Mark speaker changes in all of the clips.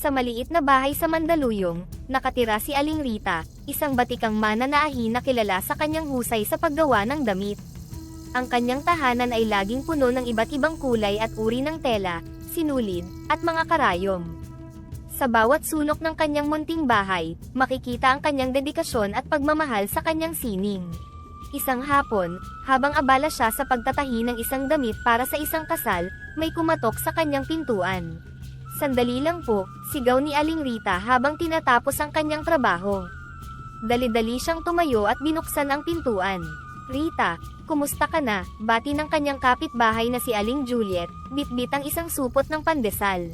Speaker 1: Sa maliit na bahay sa Mandaluyong, nakatira si Aling Rita, isang batikang mananaahi na kilala sa kanyang husay sa paggawa ng damit. Ang kanyang tahanan ay laging puno ng iba't ibang kulay at uri ng tela, sinulid, at mga karayom. Sa bawat sulok ng kanyang munting bahay, makikita ang kanyang dedikasyon at pagmamahal sa kanyang sining. Isang hapon, habang abala siya sa pagtatahi ng isang damit para sa isang kasal, may kumatok sa kanyang pintuan. Sandali lang po, sigaw ni Aling Rita habang tinatapos ang kanyang trabaho. Dali-dali siyang tumayo at binuksan ang pintuan. "Rita, kumusta ka na?" bati ng kanyang kapitbahay na si Aling Juliet, bitbit ang isang supot ng pandesal.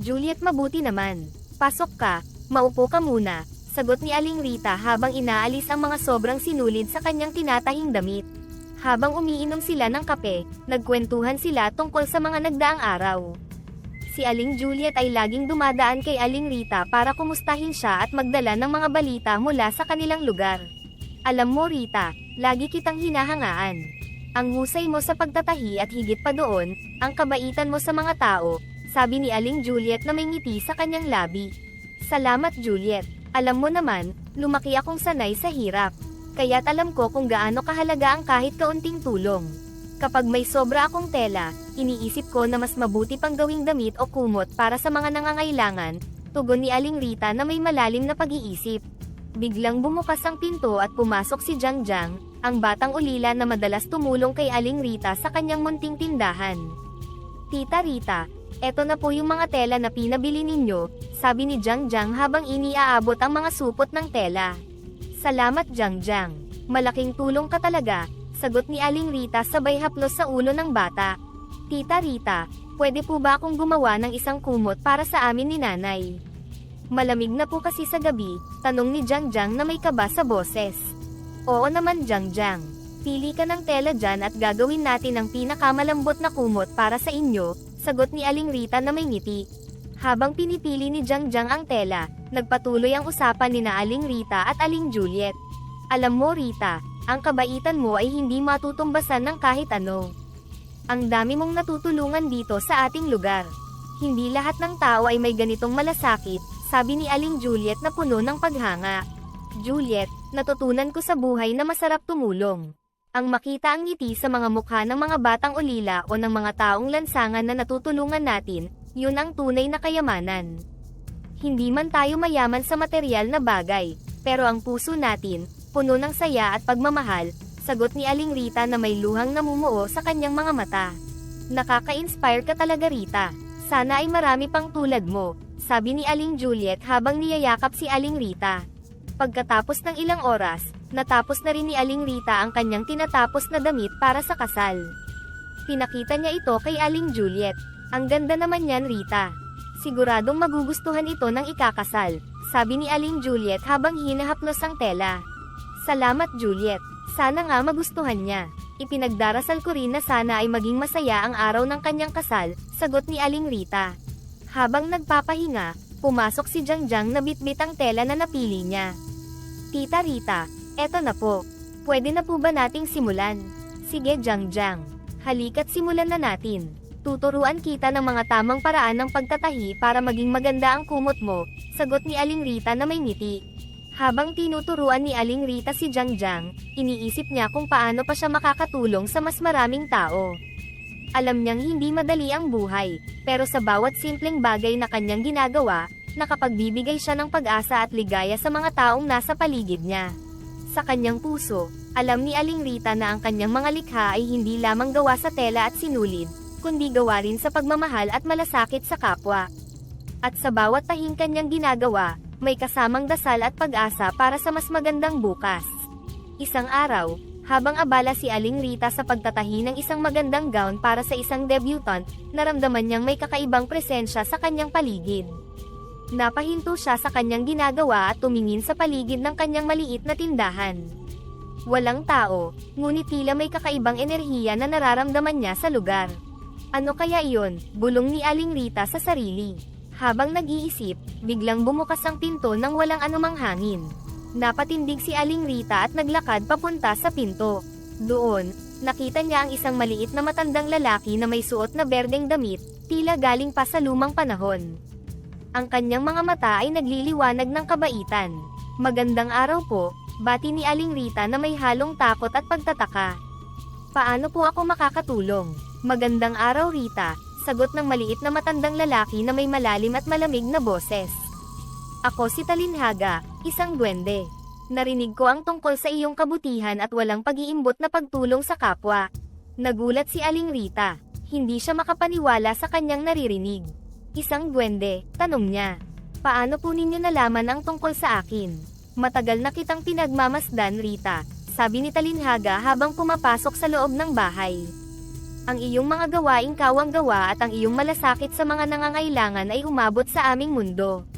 Speaker 1: "Juliet, mabuti naman. Pasok ka, maupo ka muna," sagot ni Aling Rita habang inaalis ang mga sobrang sinulid sa kanyang tinatahing damit. Habang umiinom sila ng kape, nagkwentuhan sila tungkol sa mga nagdaang araw. Si Aling Juliet ay laging dumadaan kay Aling Rita para kumustahin siya at magdala ng mga balita mula sa kanilang lugar. "Alam mo Rita, lagi kitang hinahangaan. Ang husay mo sa pagtatahi at higit pa doon, ang kabaitan mo sa mga tao," sabi ni Aling Juliet na may ngiti sa kanyang labi. "Salamat Juliet. Alam mo naman, lumaki akong sanay sa hirap. Kaya't alam ko kung gaano kahalaga ang kahit kaunting tulong. Kapag may sobra akong tela, iniisip ko na mas mabuti pang gawing damit o kumot para sa mga nangangailangan," tugon ni Aling Rita na may malalim na pag-iisip. Biglang bumukas ang pinto at pumasok si Jiang Jiang, ang batang ulila na madalas tumulong kay Aling Rita sa kanyang munting tindahan. "Tita Rita, eto na po yung mga tela na pinabili ninyo," sabi ni Jiang Jiang habang iniaabot ang mga supot ng tela. "Salamat Jiang Jiang. Malaking tulong ka talaga," sagot ni Aling Rita sabay haplos sa ulo ng bata. "Tita Rita, pwede po ba akong gumawa ng isang kumot para sa amin ni nanay? Malamig na po kasi sa gabi," tanong ni Jiang Jiang na may kaba sa boses. "Oo naman Jiang Jiang. Pili ka ng tela dyan at gagawin natin ang pinakamalambot na kumot para sa inyo," sagot ni Aling Rita na may ngiti. Habang pinipili ni Jiang Jiang ang tela, nagpatuloy ang usapan ni Aling Rita at Aling Juliet. "Alam mo Rita, ang kabaitan mo ay hindi matutumbasan ng kahit ano. Ang dami mong natutulungan dito sa ating lugar. Hindi lahat ng tao ay may ganitong malasakit," sabi ni Aling Juliet na puno ng paghanga. "Juliet, natutunan ko sa buhay na masarap tumulong. Ang makita ang ngiti sa mga mukha ng mga batang ulila o ng mga taong lansangan na natutulungan natin, yun ang tunay na kayamanan. Hindi man tayo mayaman sa material na bagay, pero ang puso natin, puno ng saya at pagmamahal," sagot ni Aling Rita na may luhang namumuo sa kanyang mga mata. "Nakaka-inspire ka talaga Rita. Sana ay marami pang tulad mo," sabi ni Aling Juliet habang niyayakap si Aling Rita. Pagkatapos ng ilang oras, natapos na rin ni Aling Rita ang kanyang tinatapos na damit para sa kasal. Pinakita niya ito kay Aling Juliet. "Ang ganda naman yan Rita. Siguradong magugustuhan ito ng ikakasal," sabi ni Aling Juliet habang hinahaplos ang tela. "Salamat Juliet. Sana nga magustuhan niya. Ipinagdarasal ko rin na sana ay maging masaya ang araw ng kanyang kasal," sagot ni Aling Rita. Habang nagpapahinga, pumasok si Jiang Jiang na bitbit ang tela na napili niya. "Tita Rita, eto na po. Pwede na po ba nating simulan?" "Sige Jiang Jiang. Halika't simulan na natin. Tuturuan kita ng mga tamang paraan ng pagtatahi para maging maganda ang kumot mo," sagot ni Aling Rita na may ngiti. Habang tinuturuan ni Aling Rita si Jiang Jiang, iniisip niya kung paano pa siya makakatulong sa mas maraming tao. Alam niyang hindi madali ang buhay, pero sa bawat simpleng bagay na kanyang ginagawa, nakapagbibigay siya ng pag-asa at ligaya sa mga taong nasa paligid niya. Sa kanyang puso, alam ni Aling Rita na ang kanyang mga likha ay hindi lamang gawa sa tela at sinulid, kundi gawa rin sa pagmamahal at malasakit sa kapwa. At sa bawat tahing kanyang ginagawa, may kasamang dasal at pag-asa para sa mas magandang bukas. Isang araw, habang abala si Aling Rita sa pagtatahi ng isang magandang gown para sa isang debutante, naramdaman niyang may kakaibang presensya sa kanyang paligid. Napahinto siya sa kanyang ginagawa at tumingin sa paligid ng kanyang maliit na tindahan. Walang tao, ngunit tila may kakaibang enerhiya na nararamdaman niya sa lugar. "Ano kaya iyon?" bulong ni Aling Rita sa sarili. Habang nag-iisip, biglang bumukas ang pinto nang walang anumang hangin. Napatindig si Aling Rita at naglakad papunta sa pinto. Doon, nakita niya ang isang maliit na matandang lalaki na may suot na berdeng damit, tila galing pa sa lumang panahon. Ang kanyang mga mata ay nagliliwanag ng kabaitan. Magandang araw po, bati ni Aling Rita na may halong takot at pagtataka. Paano po ako makakatulong? Magandang araw Rita, sagot ng maliit na matandang lalaki na may malalim at malamig na boses. Ako si Talinhaga, isang duwende. Narinig ko ang tungkol sa iyong kabutihan at walang pag-iimbot na pagtulong sa kapwa. Nagulat si Aling Rita. Hindi siya makapaniwala sa kanyang naririnig. Isang duwende, tanong niya. Paano po ninyo nalaman ang tungkol sa akin? Matagal na kitang pinagmamasdan Rita, sabi ni Talinhaga habang pumapasok sa loob ng bahay. Ang iyong mga gawaing kawang-gawa at ang iyong malasakit sa mga nangangailangan ay umabot sa aming mundo.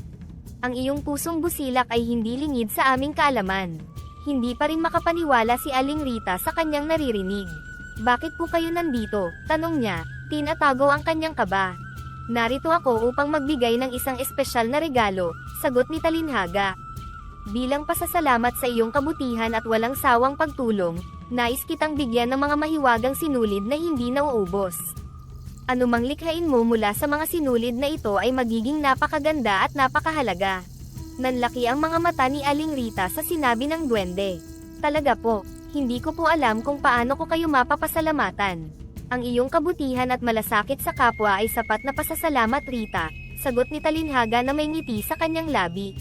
Speaker 1: Ang iyong pusong busilak ay hindi lingid sa aming kaalaman. Hindi pa rin makapaniwala si Aling Rita sa kanyang naririnig. Bakit po kayo nandito? Tanong niya, tinatago ang kanyang kaba. Narito ako upang magbigay ng isang espesyal na regalo, sagot ni Talinhaga. Bilang pasasalamat sa iyong kabutihan at walang sawang pagtulong, nais kitang bigyan ng mga mahiwagang sinulid na hindi nauubos. Anumang likhain mo mula sa mga sinulid na ito ay magiging napakaganda at napakahalaga. Nanlaki ang mga mata ni Aling Rita sa sinabi ng duwende. Talaga po, hindi ko po alam kung paano ko kayo mapapasalamatan. Ang iyong kabutihan at malasakit sa kapwa ay sapat na pasasalamat Rita, sagot ni Talinhaga na may ngiti sa kanyang labi.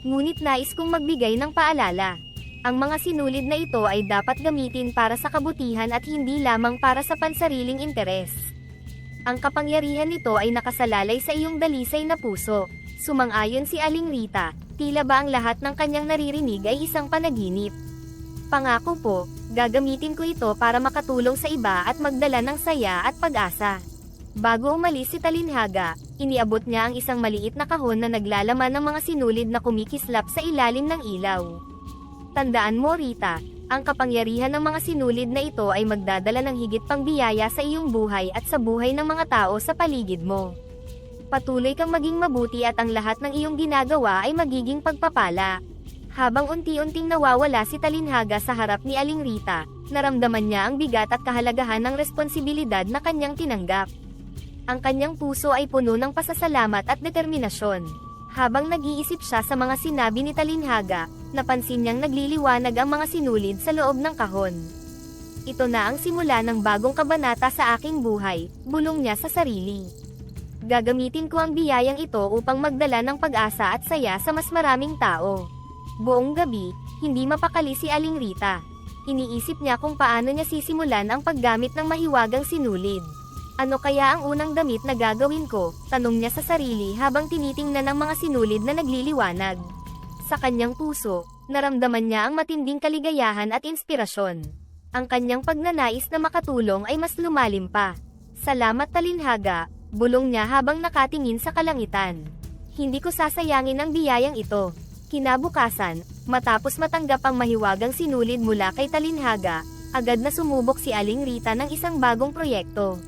Speaker 1: Ngunit nais kong magbigay ng paalala. Ang mga sinulid na ito ay dapat gamitin para sa kabutihan at hindi lamang para sa pansariling interes. Ang kapangyarihan nito ay nakasalalay sa iyong dalisay na puso. Sumang-ayon si Aling Rita, tila ba ang lahat ng kanyang naririnig ay isang panaginip. Pangako po, gagamitin ko ito para makatulong sa iba at magdala ng saya at pag-asa. Bago umalis si Talinhaga, iniabot niya ang isang maliit na kahon na naglalaman ng mga sinulid na kumikislap sa ilalim ng ilaw. Tandaan mo Rita, ang kapangyarihan ng mga sinulid na ito ay magdadala ng higit pang biyaya sa iyong buhay at sa buhay ng mga tao sa paligid mo. Patuloy kang maging mabuti at ang lahat ng iyong ginagawa ay magiging pagpapala. Habang unti-unting nawawala si Talinhaga sa harap ni Aling Rita, naramdaman niya ang bigat at kahalagahan ng responsibilidad na kanyang tinanggap. Ang kanyang puso ay puno ng pasasalamat at determinasyon. Habang nag-iisip siya sa mga sinabi ni Talinhaga, napansin niyang nagliliwanag ang mga sinulid sa loob ng kahon. Ito na ang simula ng bagong kabanata sa aking buhay, bulong niya sa sarili. Gagamitin ko ang biyayang ito upang magdala ng pag-asa at saya sa mas maraming tao. Buong gabi, hindi mapakali si Aling Rita. Iniisip niya kung paano niya sisimulan ang paggamit ng mahiwagang sinulid. Ano kaya ang unang damit na gagawin ko? Tanong niya sa sarili habang tinitingnan ang mga sinulid na nagliliwanag. Sa kanyang puso, naramdaman niya ang matinding kaligayahan at inspirasyon. Ang kanyang pagnanais na makatulong ay mas lumalim pa. Salamat Talinhaga, bulong niya habang nakatingin sa kalangitan. Hindi ko sasayangin ang biyayang ito. Kinabukasan, matapos matanggap ang mahiwagang sinulid mula kay Talinhaga, agad na sumubok si Aling Rita ng isang bagong proyekto.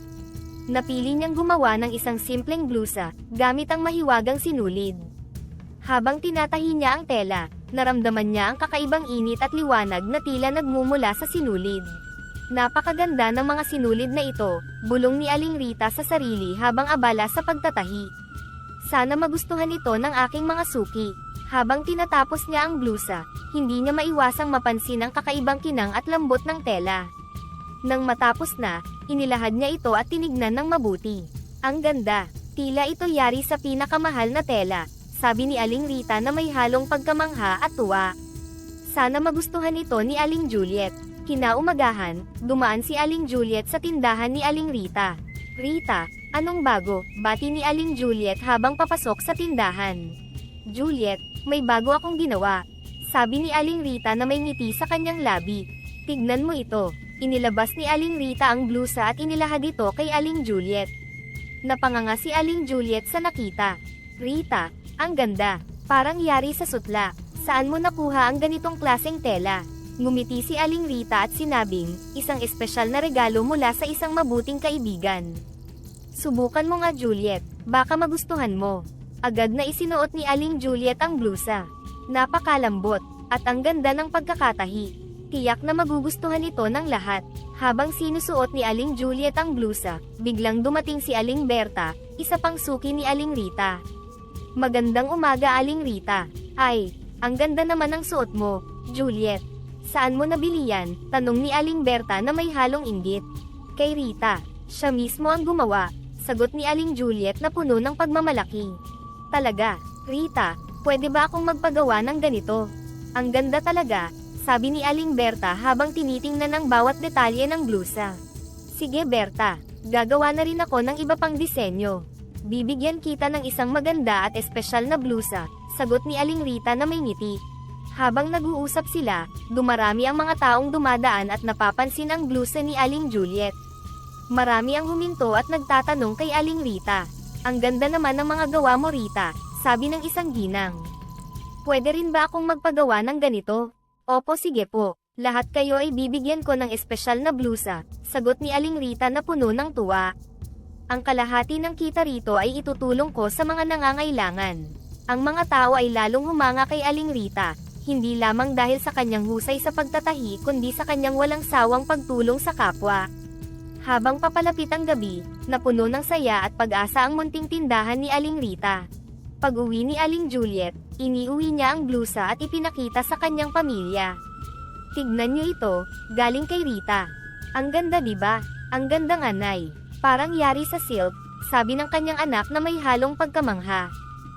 Speaker 1: Napili niyang gumawa ng isang simpleng blusa, gamit ang mahiwagang sinulid. Habang tinatahi niya ang tela, naramdaman niya ang kakaibang init at liwanag na tila nagmumula sa sinulid. Napakaganda ng mga sinulid na ito, bulong ni Aling Rita sa sarili habang abala sa pagtatahi. Sana magustuhan ito ng aking mga suki. Habang tinatapos niya ang blusa, hindi niya maiwasang mapansin ang kakaibang kinang at lambot ng tela. Nang matapos na, inilahad niya ito at tinignan ng mabuti. Ang ganda, tila ito yari sa pinakamahal na tela, sabi ni Aling Rita na may halong pagkamangha at tuwa. Sana magustuhan ito ni Aling Juliet. Kinaumagahan, dumaan si Aling Juliet sa tindahan ni Aling Rita. Rita, anong bago? Bati ni Aling Juliet habang papasok sa tindahan. Juliet, may bago akong ginawa. Sabi ni Aling Rita na may ngiti sa kanyang labi. Tignan mo ito. Inilabas ni Aling Rita ang blusa at inilahad ito kay Aling Juliet. Napanganga si Aling Juliet sa nakita. Rita, ang ganda. Parang yari sa sutla. Saan mo nakuha ang ganitong klaseng tela? Ngumiti si Aling Rita at sinabing, isang espesyal na regalo mula sa isang mabuting kaibigan. Subukan mo nga Juliet, baka magustuhan mo. Agad na isinuot ni Aling Juliet ang blusa. Napakalambot, at ang ganda ng pagkakatahi. Tiyak na magugustuhan ito ng lahat. Habang sinusuot ni Aling Juliet ang blusa, biglang dumating si Aling Berta, isa pang suki ni Aling Rita. Magandang umaga Aling Rita. Ay, ang ganda naman ng suot mo, Juliet. Saan mo nabili yan? Tanong ni Aling Berta na may halong inggit. Kay Rita, siya mismo ang gumawa, sagot ni Aling Juliet na puno ng pagmamalaki. Talaga, Rita, pwede ba akong magpagawa ng ganito? Ang ganda talaga, sabi ni Aling Berta habang tinitingnan ang bawat detalye ng blusa. Sige Berta, gagawa na rin ako ng iba pang disenyo. Bibigyan kita ng isang maganda at espesyal na blusa, sagot ni Aling Rita na may ngiti. Habang nag-uusap sila, dumarami ang mga taong dumadaan at napapansin ang blusa ni Aling Juliet. Marami ang huminto at nagtatanong kay Aling Rita. Ang ganda naman ng mga gawa mo Rita, sabi ng isang ginang. Pwede rin ba akong magpagawa ng ganito? Opo sige po, lahat kayo ay bibigyan ko ng espesyal na blusa, sagot ni Aling Rita na puno ng tuwa. Ang kalahati ng kita rito ay itutulong ko sa mga nangangailangan. Ang mga tao ay lalong humanga kay Aling Rita, hindi lamang dahil sa kanyang husay sa pagtatahi kundi sa kanyang walang sawang pagtulong sa kapwa. Habang papalapit ang gabi, napuno ng saya at pag-asa ang munting tindahan ni Aling Rita. Pag-uwi ni Aling Juliet, iniuwi niya ang blusa at ipinakita sa kanyang pamilya. Tignan niyo ito, galing kay Rita. Ang ganda diba? Ang ganda nga Nay. Parang yari sa silk, sabi ng kanyang anak na may halong pagkamangha.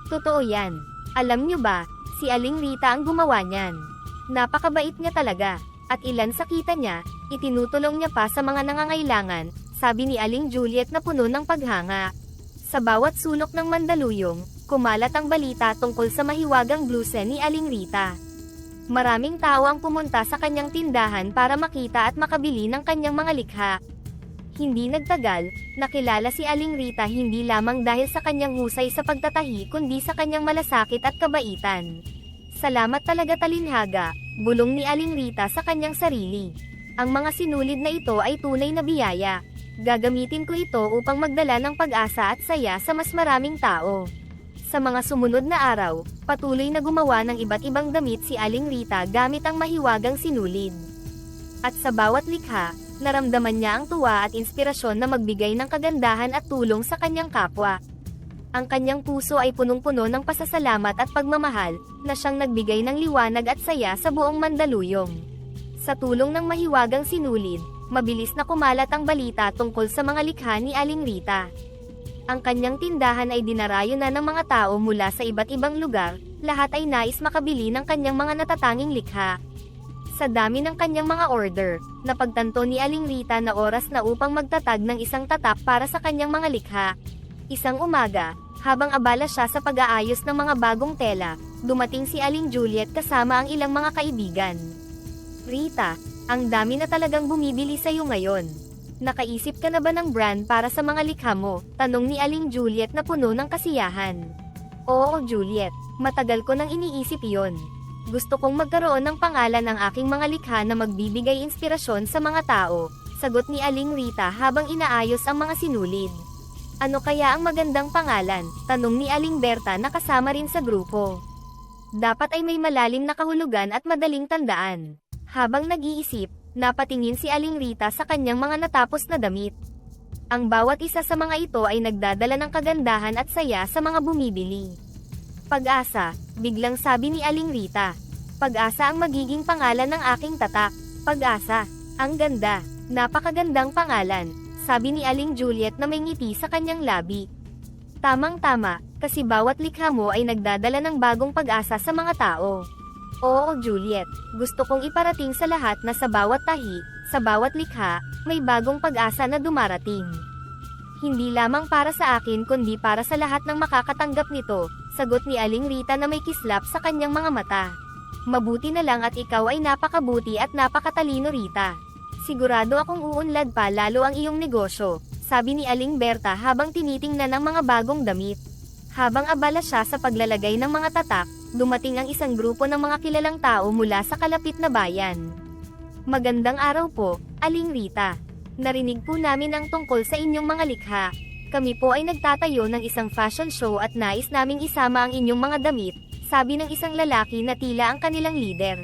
Speaker 1: Totoo yan. Alam niyo ba, si Aling Rita ang gumawa niyan. Napakabait niya talaga, at ilan sa kita niya, itinutulong niya pa sa mga nangangailangan, sabi ni Aling Juliet na puno ng paghanga. Sa bawat sulok ng Mandaluyong, kumalat ang balita tungkol sa mahiwagang blusa ni Aling Rita. Maraming tao ang pumunta sa kanyang tindahan para makita at makabili ng kanyang mga likha. Hindi nagtagal, nakilala si Aling Rita hindi lamang dahil sa kanyang husay sa pagtatahi kundi sa kanyang malasakit at kabaitan. Salamat talaga talinhaga, bulong ni Aling Rita sa kanyang sarili. Ang mga sinulid na ito ay tunay na biyaya. Gagamitin ko ito upang magdala ng pag-asa at saya sa mas maraming tao. Sa mga sumunod na araw, patuloy na gumawa ng iba't ibang damit si Aling Rita gamit ang mahiwagang sinulid. At sa bawat likha, naramdaman niya ang tuwa at inspirasyon na magbigay ng kagandahan at tulong sa kanyang kapwa. Ang kanyang puso ay punong-puno ng pasasalamat at pagmamahal, na siyang nagbigay ng liwanag at saya sa buong Mandaluyong. Sa tulong ng mahiwagang sinulid, mabilis na kumalat ang balita tungkol sa mga likha ni Aling Rita. Ang kanyang tindahan ay dinarayo na ng mga tao mula sa iba't ibang lugar, lahat ay nais makabili ng kanyang mga natatanging likha. Sa dami ng kanyang mga order, napagtanto ni Aling Rita na oras na upang magtatag ng isang tatak para sa kanyang mga likha. Isang umaga, habang abala siya sa pag-aayos ng mga bagong tela, dumating si Aling Juliet kasama ang ilang mga kaibigan. Rita, ang dami na talagang bumibili sa iyo ngayon. Nakaisip ka na ba ng brand para sa mga likha mo? Tanong ni Aling Juliet na puno ng kasiyahan. Oo Juliet, matagal ko nang iniisip iyon. Gusto kong magkaroon ng pangalan ang aking mga likha na magbibigay inspirasyon sa mga tao, sagot ni Aling Rita habang inaayos ang mga sinulid. Ano kaya ang magandang pangalan? Tanong ni Aling Berta na kasama rin sa grupo. Dapat ay may malalim na kahulugan at madaling tandaan. Habang nag-iisip, napatingin si Aling Rita sa kanyang mga natapos na damit. Ang bawat isa sa mga ito ay nagdadala ng kagandahan at saya sa mga bumibili. Pag-asa, biglang sabi ni Aling Rita. Pag-asa ang magiging pangalan ng aking tatak. Pag-asa, ang ganda, napakagandang pangalan, sabi ni Aling Juliet na may ngiti sa kanyang labi. Tamang-tama, kasi bawat likha mo ay nagdadala ng bagong pag-asa sa mga tao. Oo Juliet, gusto kong iparating sa lahat na sa bawat tahi, sa bawat likha, may bagong pag-asa na dumarating. Hindi lamang para sa akin kundi para sa lahat ng makakatanggap nito, sagot ni Aling Rita na may kislap sa kanyang mga mata. Mabuti na lang at ikaw ay napakabuti at napakatalino Rita. Sigurado akong uunlad pa lalo ang iyong negosyo, sabi ni Aling Berta habang tinitingnan ang mga bagong damit. Habang abala siya sa paglalagay ng mga tatak, dumating ang isang grupo ng mga kilalang tao mula sa kalapit na bayan. Magandang araw po, Aling Rita. Narinig po namin ang tungkol sa inyong mga likha. Kami po ay nagtatayo ng isang fashion show at nais naming isama ang inyong mga damit, sabi ng isang lalaki na tila ang kanilang leader.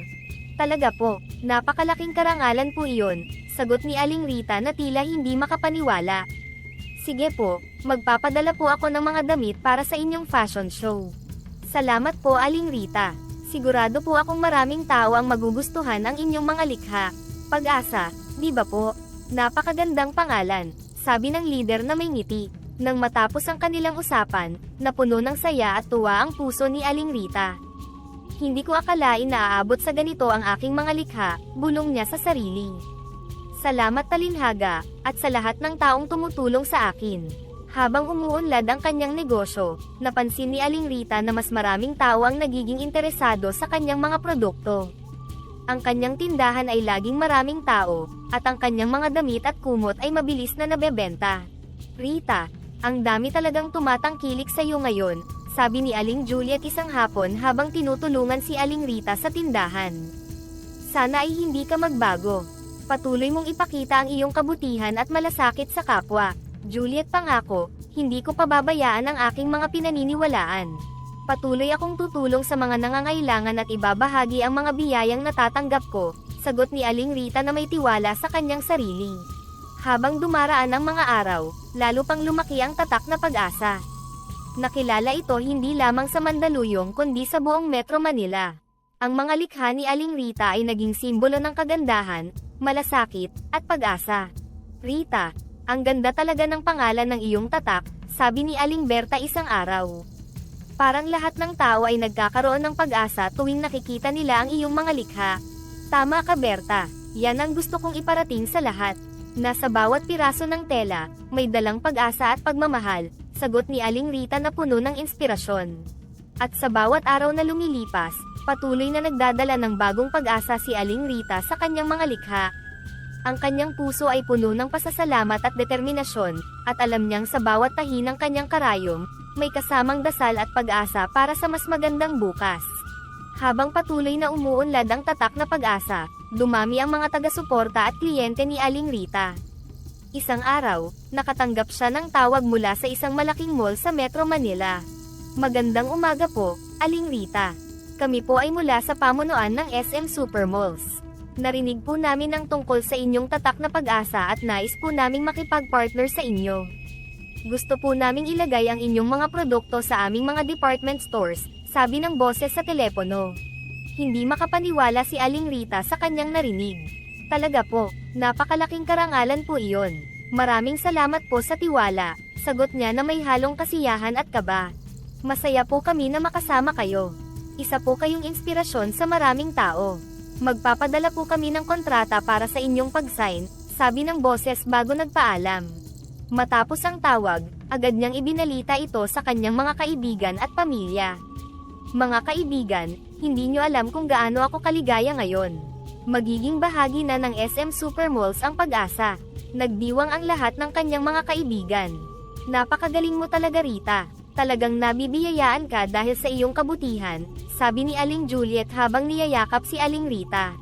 Speaker 1: Talaga po, napakalaking karangalan po iyon, sagot ni Aling Rita na tila hindi makapaniwala. Sige po, magpapadala po ako ng mga damit para sa inyong fashion show. Salamat po Aling Rita. Sigurado po akong maraming tao ang magugustuhan ang inyong mga likha. Pag-asa, di ba po? Napakagandang pangalan, sabi ng leader na may ngiti. Nang matapos ang kanilang usapan, napuno ng saya at tuwa ang puso ni Aling Rita. Hindi ko akalain na aabot sa ganito ang aking mga likha, bulong niya sa sarili. Salamat Talinhaga, at sa lahat ng taong tumutulong sa akin. Habang umuunlad ang kanyang negosyo, napansin ni Aling Rita na mas maraming tao ang nagiging interesado sa kanyang mga produkto. Ang kanyang tindahan ay laging maraming tao, at ang kanyang mga damit at kumot ay mabilis na nabebenta. Rita, ang dami talagang tumatangkilik sa iyo ngayon, sabi ni Aling Juliet isang hapon habang tinutulungan si Aling Rita sa tindahan. Sana ay hindi ka magbago. Patuloy mong ipakita ang iyong kabutihan at malasakit sa kapwa. Juliet, pangako, hindi ko pababayaan ang aking mga pinaniniwalaan. Patuloy akong tutulong sa mga nangangailangan at ibabahagi ang mga biyayang natatanggap ko, sagot ni Aling Rita na may tiwala sa kanyang sarili. Habang dumaraan ang mga araw, lalo pang lumaki ang tatak na Pag-asa. Nakilala ito hindi lamang sa Mandaluyong kundi sa buong Metro Manila. Ang mga likha ni Aling Rita ay naging simbolo ng kagandahan, malasakit, at pag-asa. Rita, ang ganda talaga ng pangalan ng iyong tatak, sabi ni Aling Berta isang araw. Parang lahat ng tao ay nagkakaroon ng pag-asa tuwing nakikita nila ang iyong mga likha. Tama ka Berta, yan ang gusto kong iparating sa lahat. Nasa bawat piraso ng tela, may dalang pag-asa at pagmamahal, sagot ni Aling Rita na puno ng inspirasyon. At sa bawat araw na lumilipas, patuloy na nagdadala ng bagong pag-asa si Aling Rita sa kanyang mga likha. Ang kanyang puso ay puno ng pasasalamat at determinasyon, at alam niyang sa bawat tahi ng kanyang karayom, may kasamang dasal at pag-asa para sa mas magandang bukas. Habang patuloy na umuunlad ang tatak na Pag-asa, dumami ang mga taga-suporta at kliyente ni Aling Rita. Isang araw, nakatanggap siya ng tawag mula sa isang malaking mall sa Metro Manila. Magandang umaga po, Aling Rita. Kami po ay mula sa pamunuan ng SM Supermalls. Narinig po namin ang tungkol sa inyong tatak na Pag-asa at nais po naming makipag-partner sa inyo. Gusto po naming ilagay ang inyong mga produkto sa aming mga department stores, sabi ng boses sa telepono. Hindi makapaniwala si Aling Rita sa kanyang narinig. Talaga po, napakalaking karangalan po iyon. Maraming salamat po sa tiwala, sagot niya na may halong kasiyahan at kaba. Masaya po kami na makasama kayo. Isa po kayong inspirasyon sa maraming tao. Magpapadala po kami ng kontrata para sa inyong pag-sign, sabi ng boses bago nagpaalam. Matapos ang tawag, agad niyang ibinalita ito sa kanyang mga kaibigan at pamilya. Mga kaibigan, hindi niyo alam kung gaano ako kaligaya ngayon. Magiging bahagi na ng SM Supermalls ang Pag-asa. Nagdiwang ang lahat ng kanyang mga kaibigan. Napakagaling mo talaga Rita. Talagang nabibiyayaan ka dahil sa iyong kabutihan, sabi ni Aling Juliet habang niyayakap si Aling Rita.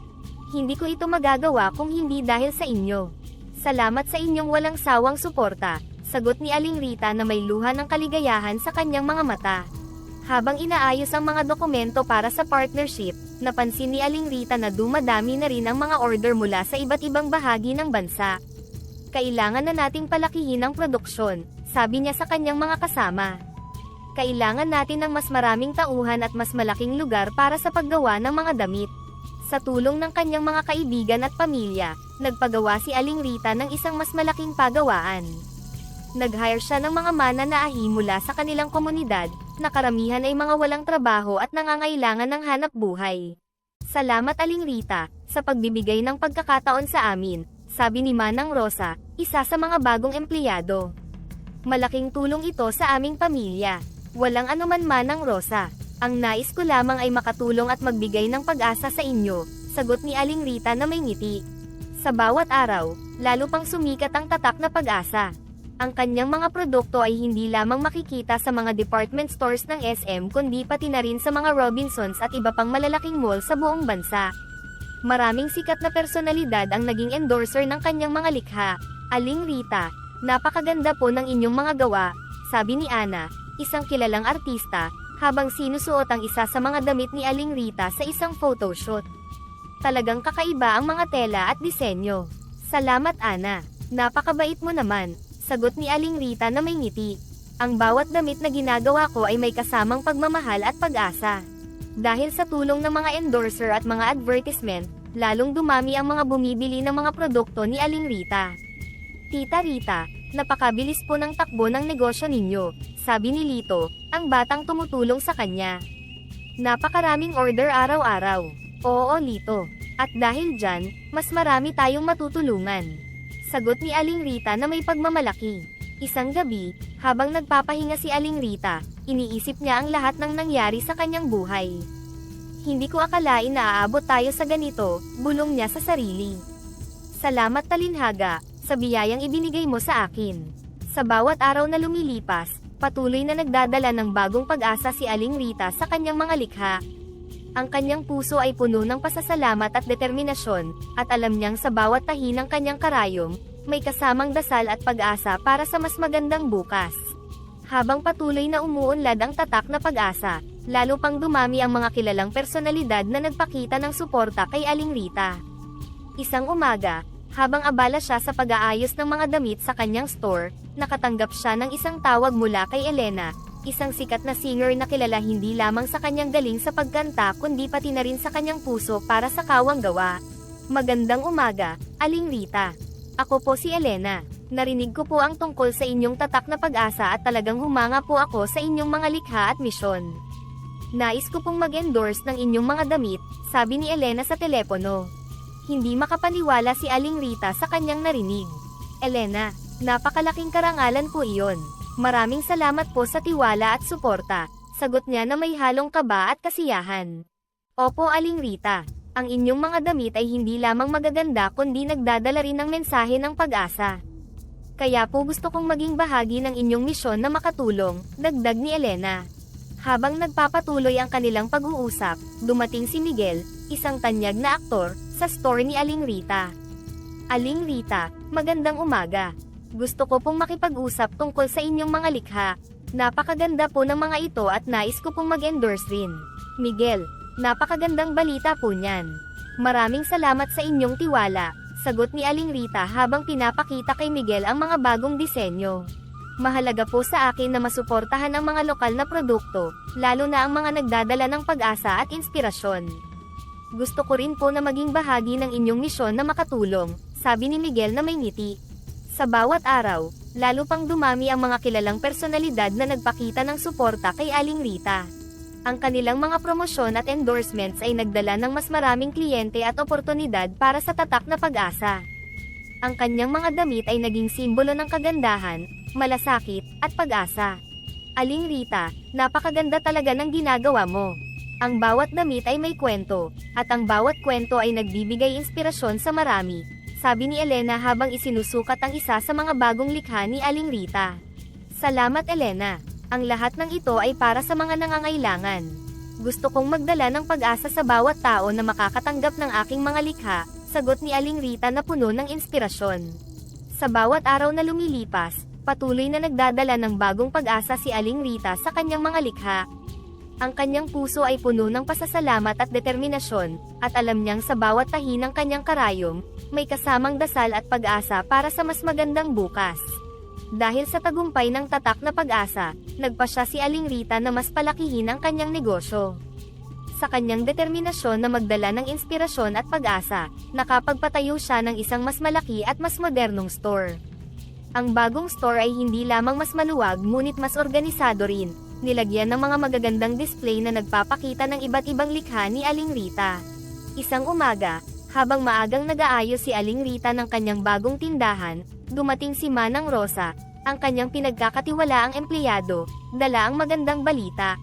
Speaker 1: Hindi ko ito magagawa kung hindi dahil sa inyo. Salamat sa inyong walang sawang suporta, sagot ni Aling Rita na may luha ng kaligayahan sa kanyang mga mata. Habang inaayos ang mga dokumento para sa partnership, napansin ni Aling Rita na dumadami na rin ang mga order mula sa iba't ibang bahagi ng bansa. Kailangan na nating palakihin ang produksyon, sabi niya sa kanyang mga kasama. Kailangan natin ng mas maraming tauhan at mas malaking lugar para sa paggawa ng mga damit. Sa tulong ng kanyang mga kaibigan at pamilya, nagpagawa si Aling Rita ng isang mas malaking pagawaan. Nag-hire siya ng mga mananaahi mula sa kanilang komunidad, na karamihan ay mga walang trabaho at nangangailangan ng hanap buhay. Salamat Aling Rita, sa pagbibigay ng pagkakataon sa amin, sabi ni Manang Rosa, isa sa mga bagong empleyado. Malaking tulong ito sa aming pamilya. Walang anuman Manang Rosa. Ang nais ko lamang ay makatulong at magbigay ng pag-asa sa inyo, sagot ni Aling Rita na may ngiti. Sa bawat araw, lalo pang sumikat ang tatak na Pag-asa. Ang kanyang mga produkto ay hindi lamang makikita sa mga department stores ng SM kundi pati na rin sa mga Robinsons at iba pang malalaking mall sa buong bansa. Maraming sikat na personalidad ang naging endorser ng kanyang mga likha. Aling Rita, napakaganda po ng inyong mga gawa, sabi ni Ana, isang kilalang artista, habang sinusuot ang isa sa mga damit ni Aling Rita sa isang photoshoot. Talagang kakaiba ang mga tela at disenyo. Salamat Ana, napakabait mo naman, sagot ni Aling Rita na may ngiti. Ang bawat damit na ginagawa ko ay may kasamang pagmamahal at pag-asa. Dahil sa tulong ng mga endorser at mga advertisement, lalong dumami ang mga bumibili ng mga produkto ni Aling Rita. Tita Rita, napakabilis po ng takbo ng negosyo ninyo, sabi ni Lito, ang batang tumutulong sa kanya. Napakaraming order araw-araw. Oo Lito. At dahil dyan, mas marami tayong matutulungan. Sagot ni Aling Rita na may pagmamalaki. Isang gabi, habang nagpapahinga si Aling Rita, iniisip niya ang lahat ng nangyari sa kanyang buhay. Hindi ko akalain na aabot tayo sa ganito, bulong niya sa sarili. Salamat Talinhaga, sa biyayang ibinigay mo sa akin. Sa bawat araw na lumilipas, patuloy na nagdadala ng bagong pag-asa si Aling Rita sa kanyang mga likha. Ang kanyang puso ay puno ng pasasalamat at determinasyon, at alam niyang sa bawat tahi ng kanyang karayom, may kasamang dasal at pag-asa para sa mas magandang bukas. Habang patuloy na umuunlad ang tatak na pag-asa, lalo pang dumami ang mga kilalang personalidad na nagpakita ng suporta kay Aling Rita. Isang umaga, habang abala siya sa pag-aayos ng mga damit sa kanyang store, nakatanggap siya ng isang tawag mula kay Elena, isang sikat na singer na kilala hindi lamang sa kanyang galing sa pagkanta kundi pati na rin sa kanyang puso para sa kawang gawa. Magandang umaga, Aling Rita. Ako po si Elena. Narinig ko po ang tungkol sa inyong tatak na pag-asa at talagang humanga po ako sa inyong mga likha at misyon. Nais ko pong mag-endorse ng inyong mga damit, sabi ni Elena sa telepono. Hindi makapaniwala si Aling Rita sa kanyang narinig. Elena, napakalaking karangalan po iyon. Maraming salamat po sa tiwala at suporta, sagot niya na may halong kaba at kasiyahan. Opo Aling Rita. Ang inyong mga damit ay hindi lamang magaganda kundi nagdadala rin ng mensahe ng pag-asa. Kaya po gusto kong maging bahagi ng inyong misyon na makatulong, dagdag ni Elena. Habang nagpapatuloy ang kanilang pag-uusap, dumating si Miguel, isang tanyag na aktor, sa store ni Aling Rita. Aling Rita, magandang umaga. Gusto ko pong makipag-usap tungkol sa inyong mga likha. Napakaganda po ng mga ito at nais ko pong mag-endorse rin. Miguel, napakagandang balita po niyan. Maraming salamat sa inyong tiwala, sagot ni Aling Rita habang pinapakita kay Miguel ang mga bagong disenyo. Mahalaga po sa akin na masuportahan ang mga lokal na produkto, lalo na ang mga nagdadala ng pag-asa at inspirasyon. Gusto ko rin po na maging bahagi ng inyong misyon na makatulong, sabi ni Miguel na may ngiti. Sa bawat araw, lalo pang dumami ang mga kilalang personalidad na nagpakita ng suporta kay Aling Rita. Ang kanilang mga promosyon at endorsements ay nagdala ng mas maraming kliyente at oportunidad para sa tatak na pag-asa. Ang kanyang mga damit ay naging simbolo ng kagandahan, malasakit, at pag-asa. Aling Rita, napakaganda talaga ng ginagawa mo. Ang bawat damit ay may kwento, at ang bawat kwento ay nagbibigay inspirasyon sa marami, sabi ni Elena habang isinusukat ang isa sa mga bagong likha ni Aling Rita. Salamat Elena. Ang lahat ng ito ay para sa mga nangangailangan. Gusto kong magdala ng pag-asa sa bawat tao na makakatanggap ng aking mga likha, sagot ni Aling Rita na puno ng inspirasyon. Sa bawat araw na lumilipas, patuloy na nagdadala ng bagong pag-asa si Aling Rita sa kanyang mga likha. Ang kanyang puso ay puno ng pasasalamat at determinasyon, at alam niyang sa bawat tahi ng kanyang karayom, may kasamang dasal at pag-asa para sa mas magandang bukas. Dahil sa tagumpay ng tatak na pag-asa, nagpa siya si Aling Rita na mas palakihin ang kanyang negosyo. Sa kanyang determinasyon na magdala ng inspirasyon at pag-asa, nakapagpatayo siya ng isang mas malaki at mas modernong store. Ang bagong store ay hindi lamang mas maluwag ngunit mas organisado rin, nilagyan ng mga magagandang display na nagpapakita ng iba't ibang likha ni Aling Rita. Isang umaga, habang maagang nag-aayos si Aling Rita ng kanyang bagong tindahan, dumating si Manang Rosa, ang kanyang pinagkakatiwalaang empleyado, dala ang magandang balita.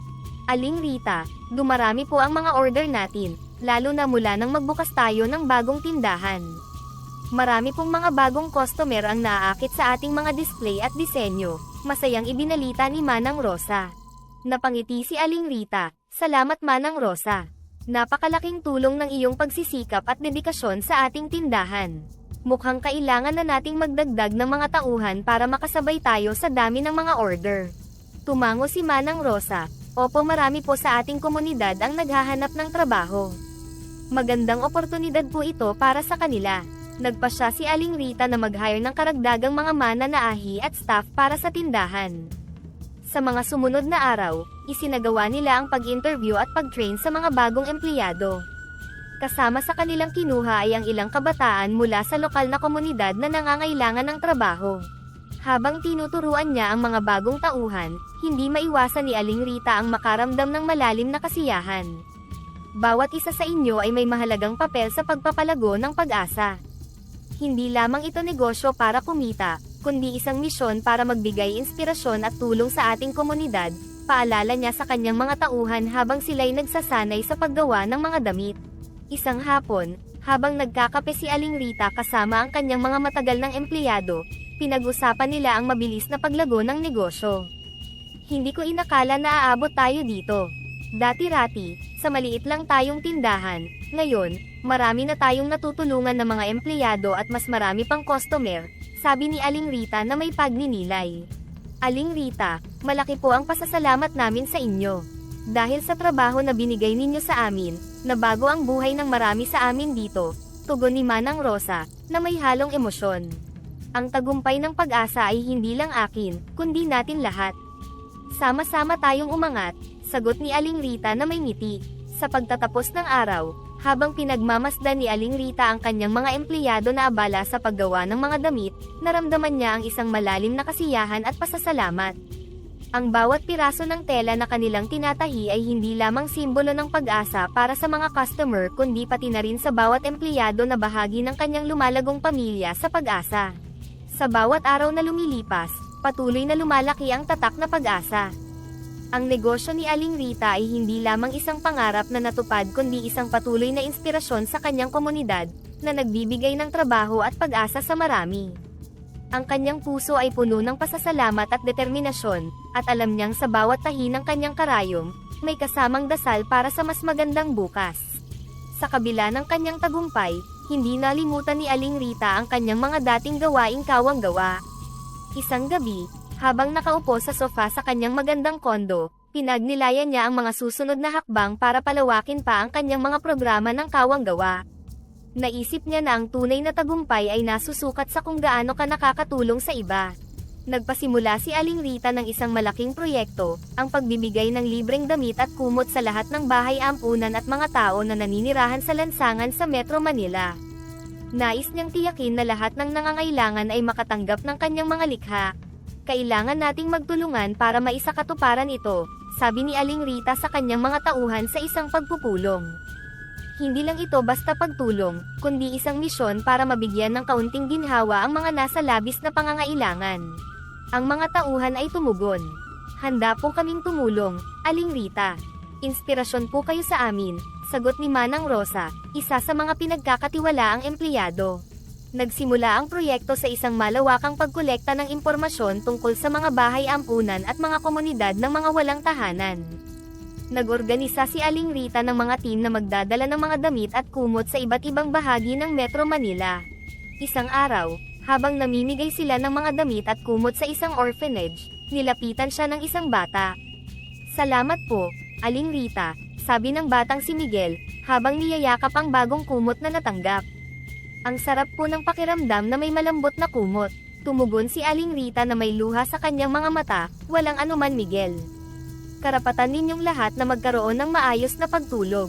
Speaker 1: Aling Rita, dumarami po ang mga order natin, lalo na mula nang magbukas tayo ng bagong tindahan. Marami pong mga bagong customer ang naaakit sa ating mga display at disenyo, masayang ibinalita ni Manang Rosa. Napangiti si Aling Rita, salamat Manang Rosa. Napakalaking tulong ng iyong pagsisikap at dedikasyon sa ating tindahan. Mukhang kailangan na nating magdagdag ng mga tauhan para makasabay tayo sa dami ng mga order. Tumango si Manang Rosa, opo marami po sa ating komunidad ang naghahanap ng trabaho. Magandang oportunidad po ito para sa kanila. Nagpa siya si Aling Rita na mag-hire ng karagdagang mga mananaahi at staff para sa tindahan. Sa mga sumunod na araw, isinagawa nila ang pag-interview at pag-train sa mga bagong empleyado. Kasama sa kanilang kinuha ay ang ilang kabataan mula sa lokal na komunidad na nangangailangan ng trabaho. Habang tinuturuan niya ang mga bagong tauhan, hindi maiwasan ni Aling Rita ang makaramdam ng malalim na kasiyahan. Bawat isa sa inyo ay may mahalagang papel sa pagpapalago ng Pag-asa. Hindi lamang ito negosyo para kumita, kundi isang misyon para magbigay inspirasyon at tulong sa ating komunidad, paalala niya sa kanyang mga tauhan habang sila'y nagsasanay sa paggawa ng mga damit. Isang hapon, habang nagkakape si Aling Rita kasama ang kanyang mga matagal ng empleyado, pinag-usapan nila ang mabilis na paglago ng negosyo. Hindi ko inakala na aabot tayo dito. Dati-rati, sa maliit lang tayong tindahan, ngayon, marami na tayong natutulungan ng mga empleyado at mas marami pang customer, sabi ni Aling Rita na may pagninilay. Aling Rita, malaki po ang pasasalamat namin sa inyo. Dahil sa trabaho na binigay ninyo sa amin, nabago ang buhay ng marami sa amin dito, tugon ni Manang Rosa, na may halong emosyon. Ang tagumpay ng Pag-asa ay hindi lang akin, kundi natin lahat. Sama-sama tayong umangat, sagot ni Aling Rita na may ngiti. Sa pagtatapos ng araw, habang pinagmamasdan ni Aling Rita ang kanyang mga empleyado na abala sa paggawa ng mga damit, naramdaman niya ang isang malalim na kasiyahan at pasasalamat. Ang bawat piraso ng tela na kanilang tinatahi ay hindi lamang simbolo ng pag-asa para sa mga customer kundi pati na rin sa bawat empleyado na bahagi ng kanyang lumalagong pamilya sa Pag-asa. Sa bawat araw na lumilipas, patuloy na lumalaki ang tatak na Pag-asa. Ang negosyo ni Aling Rita ay hindi lamang isang pangarap na natupad kundi isang patuloy na inspirasyon sa kanyang komunidad, na nagbibigay ng trabaho at pag-asa sa marami. Ang kanyang puso ay puno ng pasasalamat at determinasyon, at alam niyang sa bawat tahi ng kanyang karayom, may kasamang dasal para sa mas magandang bukas. Sa kabila ng kanyang tagumpay, hindi nalimutan ni Aling Rita ang kanyang mga dating gawaing kawang-gawa. Isang gabi, habang nakaupo sa sofa sa kanyang magandang kondo, pinagnilayan niya ang mga susunod na hakbang para palawakin pa ang kanyang mga programa ng kawang-gawa. Naisip niya na ang tunay na tagumpay ay nasusukat sa kung gaano ka nakakatulong sa iba. Nagpasimula si Aling Rita ng isang malaking proyekto, ang pagbibigay ng libreng damit at kumot sa lahat ng bahay ampunan at mga tao na naninirahan sa lansangan sa Metro Manila. Nais niyang tiyakin na lahat ng nangangailangan ay makatanggap ng kanyang mga likha. Kailangan nating magtulungan para maisakatuparan ito, sabi ni Aling Rita sa kanyang mga tauhan sa isang pagpupulong. Hindi lang ito basta pagtulong, kundi isang misyon para mabigyan ng kaunting ginhawa ang mga nasa labis na pangangailangan. Ang mga tauhan ay tumugon. Handa po kaming tumulong, Aling Rita. Inspirasyon po kayo sa amin, sagot ni Manang Rosa, isa sa mga pinagkakatiwalaang empleyado. Nagsimula ang proyekto sa isang malawakang pagkolekta ng impormasyon tungkol sa mga bahay ampunan at mga komunidad ng mga walang tahanan. Nag-organisa si Aling Rita ng mga team na magdadala ng mga damit at kumot sa iba't ibang bahagi ng Metro Manila. Isang araw, habang namimigay sila ng mga damit at kumot sa isang orphanage, nilapitan siya ng isang bata. Salamat po, Aling Rita, sabi ng batang si Miguel, habang niyayakap ang bagong kumot na natanggap. Ang sarap po ng pakiramdam na may malambot na kumot, tumugon si Aling Rita na may luha sa kanyang mga mata, walang anuman Miguel. Karapatan ninyong lahat na magkaroon ng maayos na pagtulog.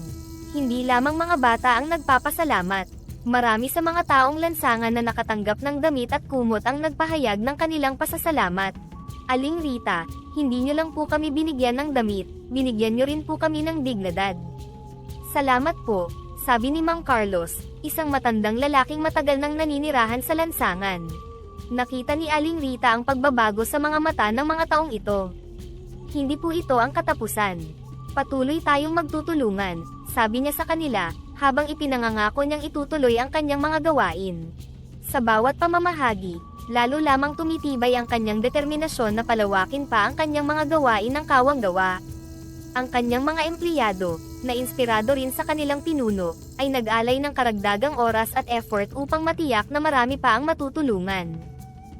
Speaker 1: Hindi lamang mga bata ang nagpapasalamat. Marami sa mga taong lansangan na nakatanggap ng damit at kumot ang nagpahayag ng kanilang pasasalamat. Aling Rita, hindi nyo lang po kami binigyan ng damit, binigyan nyo rin po kami ng dignidad. Salamat po, sabi ni Mang Carlos, isang matandang lalaking matagal nang naninirahan sa lansangan. Nakita ni Aling Rita ang pagbabago sa mga mata ng mga taong ito. Hindi po ito ang katapusan. Patuloy tayong magtutulungan, sabi niya sa kanila, habang ipinangangako niyang itutuloy ang kanyang mga gawain. Sa bawat pamamahagi, lalo lamang tumitibay ang kanyang determinasyon na palawakin pa ang kanyang mga gawain ng kawang-gawa. Ang kanyang mga empleyado, na inspirado rin sa kanilang pinuno, ay nag-alay ng karagdagang oras at effort upang matiyak na marami pa ang matutulungan.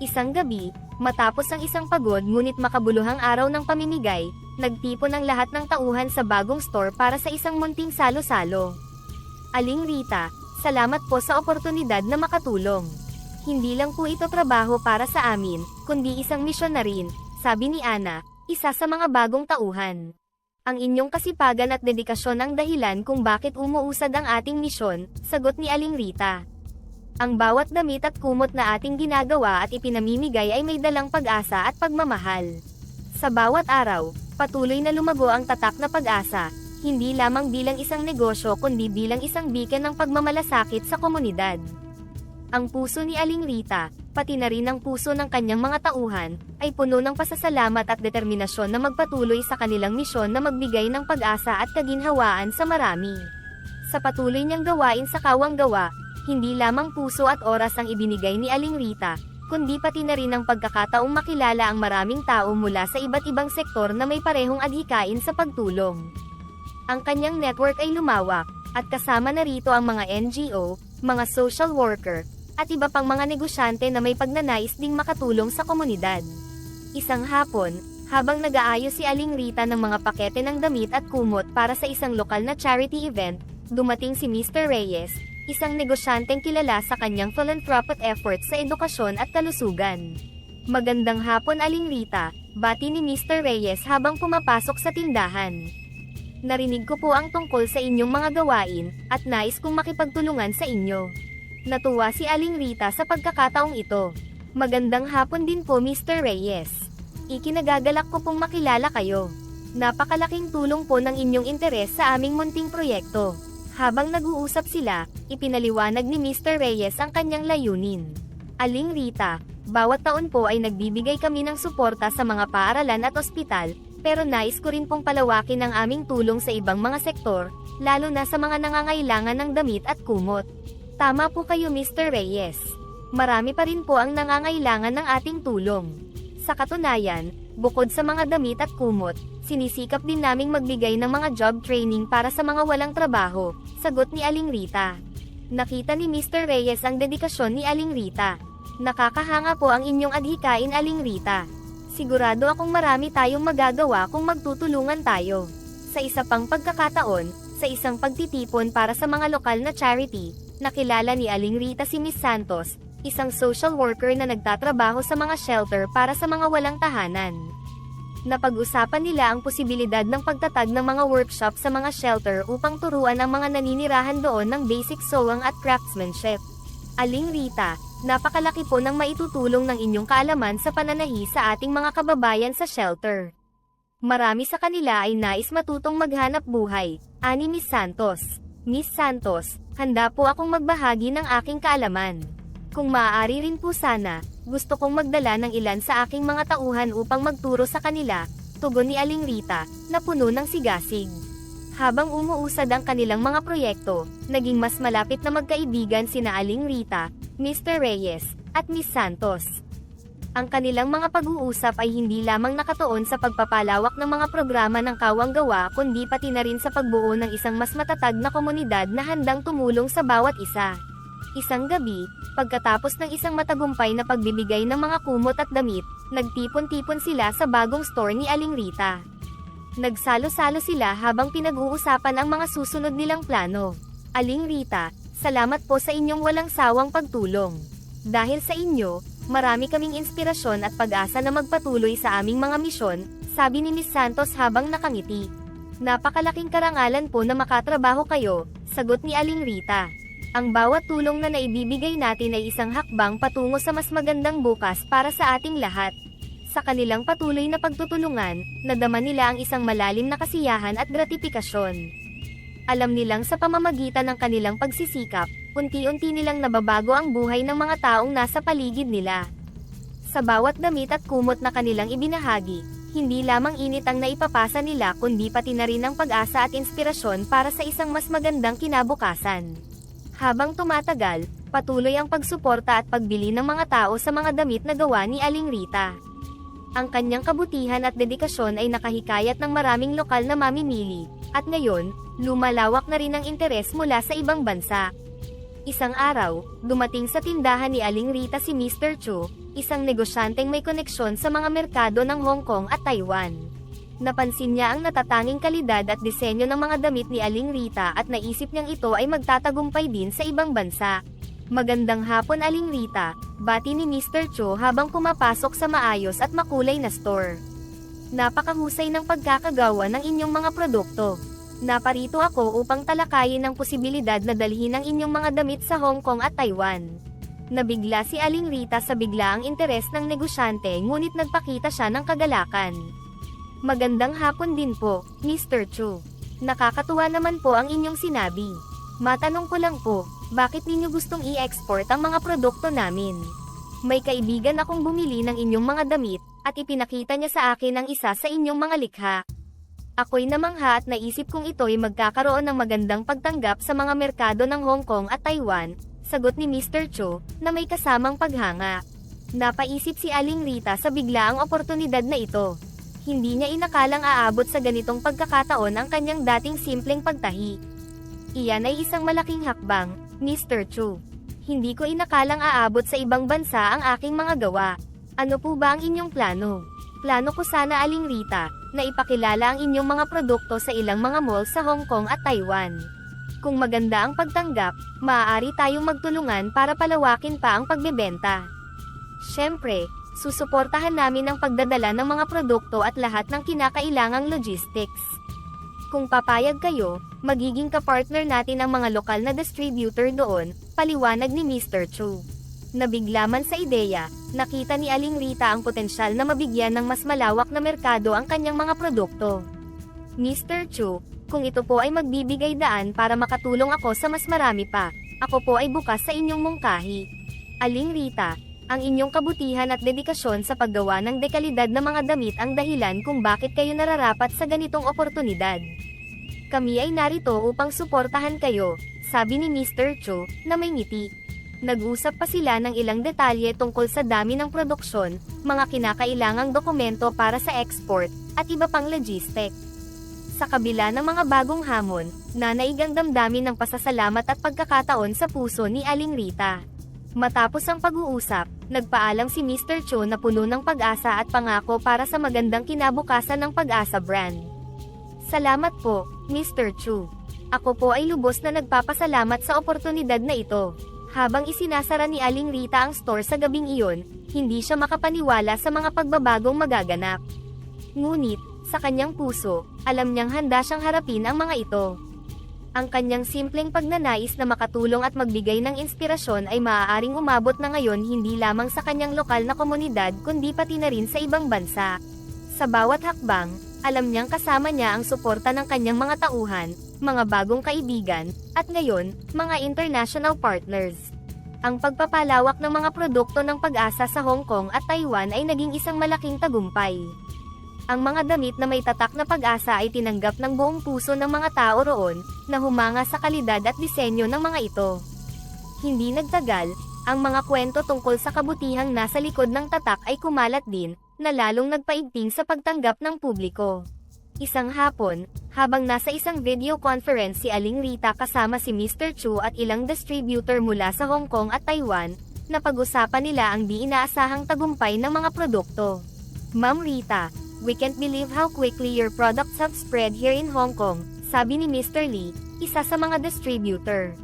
Speaker 1: Isang gabi, matapos ang isang pagod ngunit makabuluhang araw ng pamimigay, nagtipon ang lahat ng tauhan sa bagong store para sa isang munting salo-salo. Aling Rita, salamat po sa oportunidad na makatulong. Hindi lang po ito trabaho para sa amin, kundi isang misyon na rin, sabi ni Ana, isa sa mga bagong tauhan. Ang inyong kasipagan at dedikasyon ang dahilan kung bakit umuusad ang ating misyon, sagot ni Aling Rita. Ang bawat damit at kumot na ating ginagawa at ipinamimigay ay may dalang pag-asa at pagmamahal. Sa bawat araw, patuloy na lumago ang tatak na pag-asa, hindi lamang bilang isang negosyo kundi bilang isang beacon ng pagmamalasakit sa komunidad. Ang puso ni Aling Rita, pati na rin ang puso ng kanyang mga tauhan, ay puno ng pasasalamat at determinasyon na magpatuloy sa kanilang misyon na magbigay ng pag-asa at kaginhawaan sa marami. Sa patuloy niyang gawain sa Kawang Gawa, hindi lamang puso at oras ang ibinigay ni Aling Rita, kundi pati na rin ang pagkakataong makilala ang maraming tao mula sa iba't ibang sektor na may parehong adhikain sa pagtulong. Ang kanyang network ay lumawak, at kasama na rito ang mga NGO, mga social worker, at iba pang mga negosyante na may pagnanais ding makatulong sa komunidad. Isang hapon, habang nag-aayos si Aling Rita ng mga pakete ng damit at kumot para sa isang lokal na charity event, dumating si Mr. Reyes, isang negosyanteng kilala sa kanyang philanthropic efforts sa edukasyon at kalusugan. Magandang hapon Aling Rita, bati ni Mr. Reyes habang pumapasok sa tindahan. Narinig ko po ang tungkol sa inyong mga gawain, at nais kong makipagtulungan sa inyo. Natuwa si Aling Rita sa pagkakataong ito. Magandang hapon din po Mr. Reyes. Ikinagagalak ko pong makilala kayo. Napakalaking tulong po ng inyong interes sa aming munting proyekto. Habang nag-uusap sila, ipinaliwanag ni Mr. Reyes ang kanyang layunin. Aling Rita, bawat taon po ay nagbibigay kami ng suporta sa mga paaralan at ospital, pero nais ko rin pong palawakin ang aming tulong sa ibang mga sektor, lalo na sa mga nangangailangan ng damit at kumot. Tama po kayo Mr. Reyes. Marami pa rin po ang nangangailangan ng ating tulong. Sa katunayan, bukod sa mga damit at kumot, sinisikap din naming magbigay ng mga job training para sa mga walang trabaho, sagot ni Aling Rita. Nakita ni Mr. Reyes ang dedikasyon ni Aling Rita. Nakakahanga po ang inyong adhikain Aling Rita. Sigurado akong marami tayong magagawa kung magtutulungan tayo. Sa isa pang pagkakataon, sa isang pagtitipon para sa mga lokal na charity, nakilala ni Aling Rita si Miss Santos, isang social worker na nagtatrabaho sa mga shelter para sa mga walang tahanan. Napag-usapan nila ang posibilidad ng pagtatag ng mga workshop sa mga shelter upang turuan ang mga naninirahan doon ng basic sewing at craftsmanship. Aling Rita, napakalaki po ng maitutulong ng inyong kaalaman sa pananahi sa ating mga kababayan sa shelter. Marami sa kanila ay nais matutong maghanap buhay, ani Miss Santos. Miss Santos, handa po akong magbahagi ng aking kaalaman. Kung maaari rin po sana, gusto kong magdala ng ilan sa aking mga tauhan upang magturo sa kanila, tugon ni Aling Rita, na puno ng sigasig. Habang umuusad ang kanilang mga proyekto, naging mas malapit na magkaibigan sina Aling Rita, Mr. Reyes, at Miss Santos. Ang kanilang mga pag-uusap ay hindi lamang nakatuon sa pagpapalawak ng mga programa ng Kawang Gawa kundi pati na rin sa pagbuo ng isang mas matatag na komunidad na handang tumulong sa bawat isa. Isang gabi, pagkatapos ng isang matagumpay na pagbibigay ng mga kumot at damit, nagtipon-tipon sila sa bagong store ni Aling Rita. Nagsalo-salo sila habang pinag-uusapan ang mga susunod nilang plano. Aling Rita, salamat po sa inyong walang sawang pagtulong. Dahil sa inyo, marami kaming inspirasyon at pag-asa na magpatuloy sa aming mga misyon, sabi ni Miss Santos habang nakangiti. Napakalaking karangalan po na makatrabaho kayo, sagot ni Aling Rita. Ang bawat tulong na naibibigay natin ay isang hakbang patungo sa mas magandang bukas para sa ating lahat. Sa kanilang patuloy na pagtutulungan, nadama nila ang isang malalim na kasiyahan at gratifikasyon. Alam nilang sa pamamagitan ng kanilang pagsisikap, unti-unti nilang nababago ang buhay ng mga taong nasa paligid nila. Sa bawat damit at kumot na kanilang ibinahagi, hindi lamang init ang naipapasa nila kundi pati na rin ang pag-asa at inspirasyon para sa isang mas magandang kinabukasan. Habang tumatagal, patuloy ang pagsuporta at pagbili ng mga tao sa mga damit na gawa ni Aling Rita. Ang kanyang kabutihan at dedikasyon ay nakahikayat ng maraming lokal na mamimili, at ngayon, lumalawak na rin ang interes mula sa ibang bansa. Isang araw, dumating sa tindahan ni Aling Rita si Mr. Chu, isang negosyanteng may koneksyon sa mga merkado ng Hong Kong at Taiwan. Napansin niya ang natatanging kalidad at disenyo ng mga damit ni Aling Rita at naisip niyang ito ay magtatagumpay din sa ibang bansa. Magandang hapon Aling Rita, bati ni Mr. Cho habang pumapasok sa maayos at makulay na store. Napakahusay ng pagkakagawa ng inyong mga produkto. Naparito ako upang talakayin ang posibilidad na dalhin ang inyong mga damit sa Hong Kong at Taiwan. Nabigla si Aling Rita sa biglaang interes ng negosyante ngunit nagpakita siya ng kagalakan. Magandang hapon din po, Mr. Chu. Nakakatuwa naman po ang inyong sinabi. Matanong ko lang po, bakit ninyo gustong i-export ang mga produkto namin? May kaibigan akong bumili ng inyong mga damit, at ipinakita niya sa akin ang isa sa inyong mga likha. Ako'y namangha at naisip kong ito'y magkakaroon ng magandang pagtanggap sa mga merkado ng Hong Kong at Taiwan, sagot ni Mr. Cho, na may kasamang paghanga. Napaisip si Aling Rita sa biglaang oportunidad na ito. Hindi niya inakalang aabot sa ganitong pagkakataon ang kanyang dating simpleng pagtahi. Iyan ay isang malaking hakbang, Mr. Cho. Hindi ko inakalang aabot sa ibang bansa ang aking mga gawa. Ano po ba ang inyong plano? Plano ko sana, Aling Rita, na ipakilala ang inyong mga produkto sa ilang mga mall sa Hong Kong at Taiwan. Kung maganda ang pagtanggap, maaari tayong magtulungan para palawakin pa ang pagbebenta. Siyempre, susuportahan namin ang pagdadala ng mga produkto at lahat ng kinakailangang logistics. Kung papayag kayo, magiging kapartner natin ang mga lokal na distributor doon, paliwanag ni Mr. Chu. Nabigla man sa ideya, nakita ni Aling Rita ang potensyal na mabigyan ng mas malawak na merkado ang kanyang mga produkto. Mr. Chu, kung ito po ay magbibigay daan para makatulong ako sa mas marami pa, ako po ay bukas sa inyong mungkahi. Aling Rita, ang inyong kabutihan at dedikasyon sa paggawa ng dekalidad na mga damit ang dahilan kung bakit kayo nararapat sa ganitong oportunidad. Kami ay narito upang suportahan kayo, sabi ni Mr. Chu, na may ngiti. Nag-usap pa sila ng ilang detalye tungkol sa dami ng produksyon, mga kinakailangang dokumento para sa export, at iba pang logistic. Sa kabila ng mga bagong hamon, nanaig ang damdamin ng pasasalamat at pagkakataon sa puso ni Aling Rita. Matapos ang pag-uusap, nagpaalam si Mr. Cho na puno ng pag-asa at pangako para sa magandang kinabukasan ng Pag-asa brand. Salamat po, Mr. Chu. Ako po ay lubos na nagpapasalamat sa oportunidad na ito. Habang isinasara ni Aling Rita ang store sa gabing iyon, hindi siya makapaniwala sa mga pagbabagong magaganap. Ngunit, sa kanyang puso, alam niyang handa siyang harapin ang mga ito. Ang kanyang simpleng pagnanais na makatulong at magbigay ng inspirasyon ay maaaring umabot na ngayon hindi lamang sa kanyang lokal na komunidad kundi pati na rin sa ibang bansa. Sa bawat hakbang, alam niyang kasama niya ang suporta ng kanyang mga tauhan, mga bagong kaibigan, at ngayon, mga international partners. Ang pagpapalawak ng mga produkto ng Pag-asa sa Hong Kong at Taiwan ay naging isang malaking tagumpay. Ang mga damit na may tatak na pag-asa ay tinanggap ng buong puso ng mga tao roon, na humanga sa kalidad at disenyo ng mga ito. Hindi nagtagal, ang mga kwento tungkol sa kabutihang nasa likod ng tatak ay kumalat din, na lalong nagpaigting sa pagtanggap ng publiko. Isang hapon, habang nasa isang video conference si Aling Rita kasama si Mr. Chu at ilang distributor mula sa Hong Kong at Taiwan, napag-usapan nila ang di inaasahang tagumpay ng mga produkto. Ma'am Rita, we can't believe how quickly your products have spread here in Hong Kong, sabi ni Mr. Lee, isa sa mga distributor.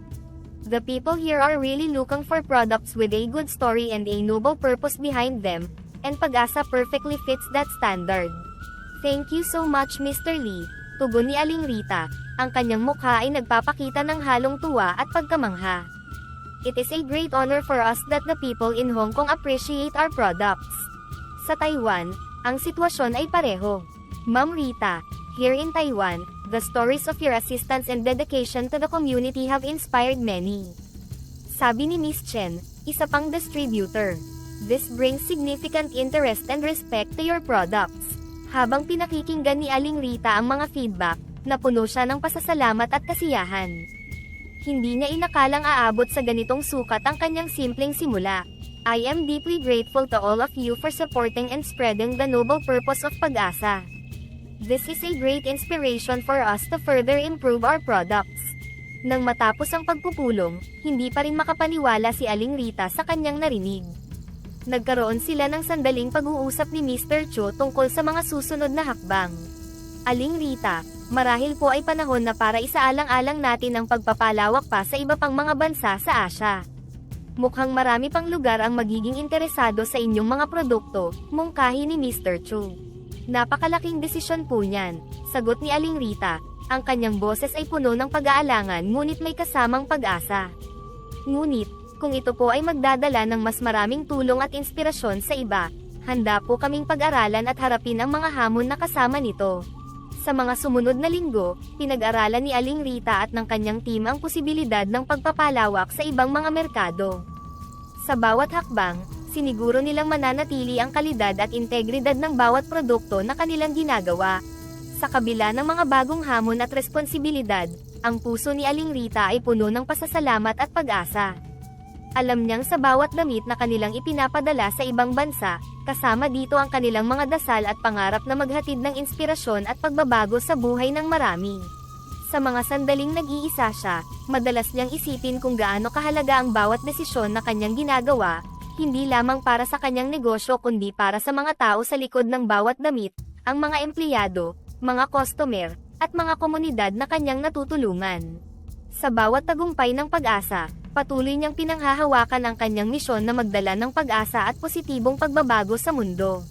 Speaker 1: The people here are really looking for products with a good story and a noble purpose behind them, and Pag-asa perfectly fits that standard. Thank you so much, Mr. Lee, tugon ni Aling Rita. Ang kanyang mukha ay nagpapakita ng halong tuwa at pagkamangha. It is a great honor for us that the people in Hong Kong appreciate our products. Sa Taiwan, ang sitwasyon ay pareho. Ma'am Rita, here in Taiwan, the stories of your assistance and dedication to the community have inspired many. Sabi ni Miss Chen, isa pang distributor. This brings significant interest and respect to your products. Habang pinakikinggan ni Aling Rita ang mga feedback, napuno siya ng pasasalamat at kasiyahan. Hindi niya inakalang aabot sa ganitong sukat ang kanyang simpleng simula. I am deeply grateful to all of you for supporting and spreading the noble purpose of Pag-asa. This is a great inspiration for us to further improve our products. Nang matapos ang pagpupulong, hindi pa rin makapaniwala si Aling Rita sa kanyang narinig. Nagkaroon sila ng sandaling pag-uusap ni Mr. Cho tungkol sa mga susunod na hakbang. Aling Rita, marahil po ay panahon na para isaalang-alang natin ang pagpapalawak pa sa iba pang mga bansa sa Asia. Mukhang marami pang lugar ang magiging interesado sa inyong mga produkto, mungkahi ni Mr. Cho. Napakalaking desisyon po niyan, sagot ni Aling Rita. Ang kanyang boses ay puno ng pag-aalangan ngunit may kasamang pag-asa. Ngunit, kung ito po ay magdadala ng mas maraming tulong at inspirasyon sa iba, handa po kaming pag-aralan at harapin ang mga hamon na kasama nito. Sa mga sumunod na linggo, pinag-aralan ni Aling Rita at ng kanyang team ang posibilidad ng pagpapalawak sa ibang mga merkado. Sa bawat hakbang, siniguro nilang mananatili ang kalidad at integridad ng bawat produkto na kanilang ginagawa. Sa kabila ng mga bagong hamon at responsibilidad, ang puso ni Aling Rita ay puno ng pasasalamat at pag-asa. Alam niyang sa bawat damit na kanilang ipinapadala sa ibang bansa, kasama dito ang kanilang mga dasal at pangarap na maghatid ng inspirasyon at pagbabago sa buhay ng marami. Sa mga sandaling nag-iisa siya, madalas niyang isipin kung gaano kahalaga ang bawat desisyon na kanyang ginagawa, hindi lamang para sa kanyang negosyo kundi para sa mga tao sa likod ng bawat damit, ang mga empleyado, mga customer, at mga komunidad na kanyang natutulungan. Sa bawat tagumpay ng pag-asa, patuloy niyang pinanghahawakan ang kanyang misyon na magdala ng pag-asa at positibong pagbabago sa mundo.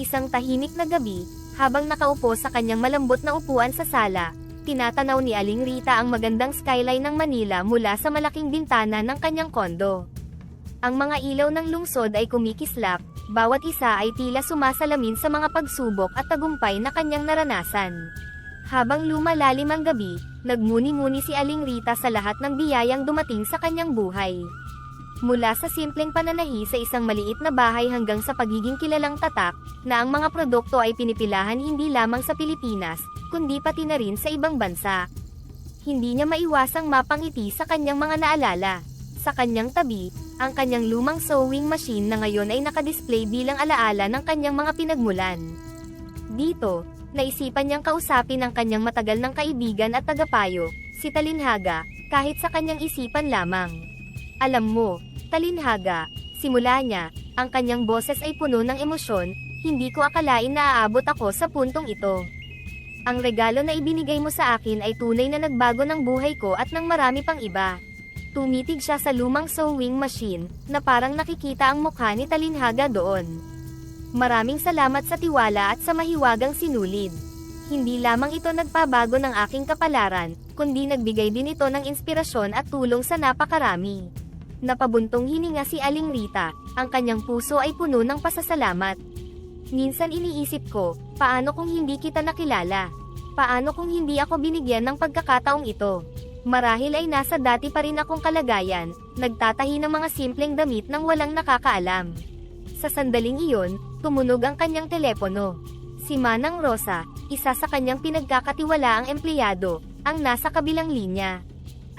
Speaker 1: Isang tahimik na gabi, habang nakaupo sa kanyang malambot na upuan sa sala, tinatanaw ni Aling Rita ang magandang skyline ng Manila mula sa malaking bintana ng kanyang kondo. Ang mga ilaw ng lungsod ay kumikislap, bawat isa ay tila sumasalamin sa mga pagsubok at tagumpay na kanyang naranasan. Habang lumalalim ang gabi, nagmuni-muni si Aling Rita sa lahat ng biyayang dumating sa kanyang buhay. Mula sa simpleng pananahi sa isang maliit na bahay hanggang sa pagiging kilalang tatak, na ang mga produkto ay pinipilahan hindi lamang sa Pilipinas, kundi pati na rin sa ibang bansa. Hindi niya maiwasang mapangiti sa kanyang mga naalala. Sa kanyang tabi, ang kanyang lumang sewing machine na ngayon ay nakadisplay bilang alaala ng kanyang mga pinagmulan. Dito, naisipan niyang kausapin ang kanyang matagal ng kaibigan at tagapayo, si Talinhaga, kahit sa kanyang isipan lamang. Alam mo, Talinhaga, simula niya, ang kanyang boses ay puno ng emosyon, hindi ko akalain na aabot ako sa puntong ito. Ang regalo na ibinigay mo sa akin ay tunay na nagbago ng buhay ko at ng marami pang iba. Tumitig siya sa lumang sewing machine, na parang nakikita ang mukha ni Talinhaga doon. Maraming salamat sa tiwala at sa mahiwagang sinulid. Hindi lamang ito nagpabago ng aking kapalaran, kundi nagbigay din ito ng inspirasyon at tulong sa napakarami. Napabuntong hininga si Aling Rita, ang kanyang puso ay puno ng pasasalamat. Minsan iniisip ko, paano kung hindi kita nakilala? Paano kung hindi ako binigyan ng pagkakataong ito? Marahil ay nasa dati pa rin akong kalagayan, nagtatahi ng mga simpleng damit nang walang nakakaalam. Sa sandaling iyon, tumunog ang kanyang telepono. Si Manang Rosa, isa sa kanyang pinagkakatiwalaang empleyado, ang nasa kabilang linya.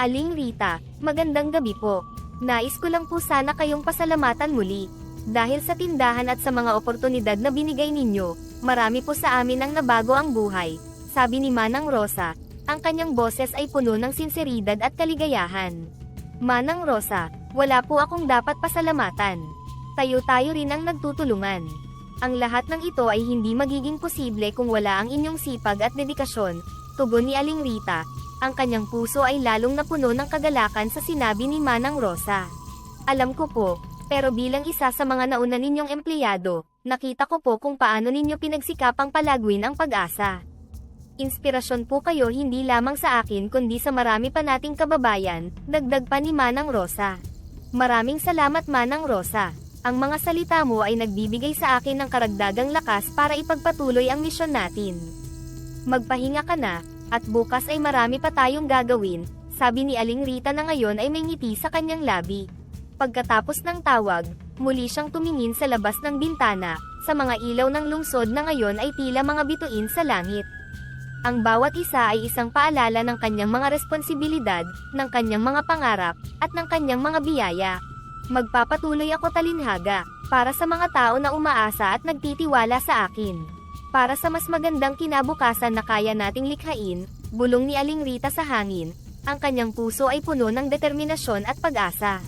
Speaker 1: Aling Rita, magandang gabi po. Nais ko lang po sana kayong pasalamatan muli. Dahil sa tindahan at sa mga oportunidad na binigay ninyo, marami po sa amin ang nabago ang buhay, sabi ni Manang Rosa. Ang kanyang boses ay puno ng sinseridad at kaligayahan. Manang Rosa, wala po akong dapat pasalamatan. Tayo-tayo rin ang nagtutulungan. Ang lahat ng ito ay hindi magiging posible kung wala ang inyong sipag at dedikasyon, tugon ni Aling Rita. Ang kanyang puso ay lalong napuno ng kagalakan sa sinabi ni Manang Rosa. Alam ko po, pero bilang isa sa mga nauna ninyong empleyado, nakita ko po kung paano ninyo pinagsikapang palagwin ang pag-asa. Inspirasyon po kayo hindi lamang sa akin kundi sa marami pa nating kababayan, dagdag pa ni Manang Rosa. Maraming salamat Manang Rosa. Ang mga salita mo ay nagbibigay sa akin ng karagdagang lakas para ipagpatuloy ang misyon natin. Magpahinga ka na, at bukas ay marami pa tayong gagawin, sabi ni Aling Rita na ngayon ay may ngiti sa kanyang labi. Pagkatapos ng tawag, muli siyang tumingin sa labas ng bintana, sa mga ilaw ng lungsod na ngayon ay tila mga bituin sa langit. Ang bawat isa ay isang paalala ng kanyang mga responsibilidad, ng kanyang mga pangarap, at ng kanyang mga biyaya. Magpapatuloy ako Talinhaga, para sa mga tao na umaasa at nagtitiwala sa akin. Para sa mas magandang kinabukasan na kaya nating likhain, bulong ni Aling Rita sa hangin, ang kanyang puso ay puno ng determinasyon at pag-asa.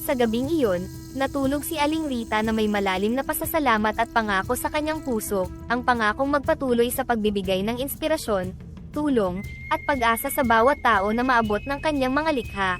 Speaker 1: Sa gabing iyon, natulog si Aling Rita na may malalim na pasasalamat at pangako sa kanyang puso, ang pangakong magpatuloy sa pagbibigay ng inspirasyon, tulong, at pag-asa sa bawat tao na maabot ng kanyang mga likha.